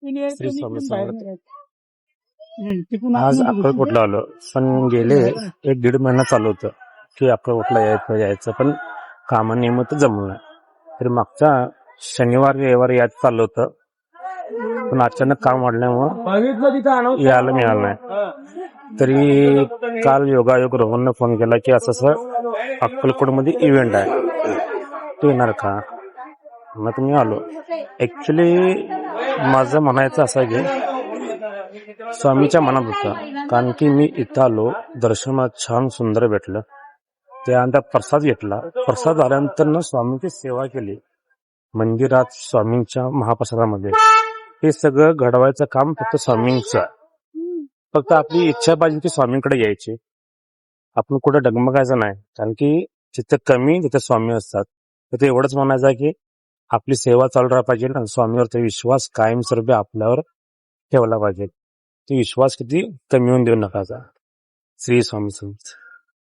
श्री स्वामी समर्थ. आज अक्कलकोटला आलो, पण गेले 1-1.5 महिना चालू होतं की अक्कलकोटला यायचं पण कामानिमित्त जमलं नाही. तर मागच्या शनिवार रविवार यायचं चाललं होतं, पण अचानक काम वाढल्यामुळं यायला मिळालं नाही. तरी काल योगायोग रोहननं फोन केला की असं अक्कलकोटमध्ये इव्हेंट आहे, तू येणार का? मग तुम्ही आलो. ऍक्च्युली माझं म्हणायचं असं आहे की स्वामीच्या मनात होतं, कारण की मी इथं आलो, दर्शनात छान सुंदर भेटलं, त्यानंतर प्रसाद घेतला. प्रसाद आल्यानंतर स्वामींची सेवा केली मंदिरात, स्वामींच्या महाप्रसादामध्ये. हे सगळं घडवायचं काम फक्त स्वामींचं. फक्त आपली इच्छा पाहिजे की स्वामींकडे यायची, आपण कुठे डगमगायचं नाही, कारण की जिथं कमी तिथं स्वामी असतात. तर ते एवढंच म्हणायचं आहे की आपली सेवा चालू राहिला पाहिजे आणि स्वामीवरचा विश्वास कायमस्वरूपी आपल्यावर ठेवला पाहिजे. तो विश्वास किती कमी होऊन देऊ नका. श्री स्वामी समर्थ.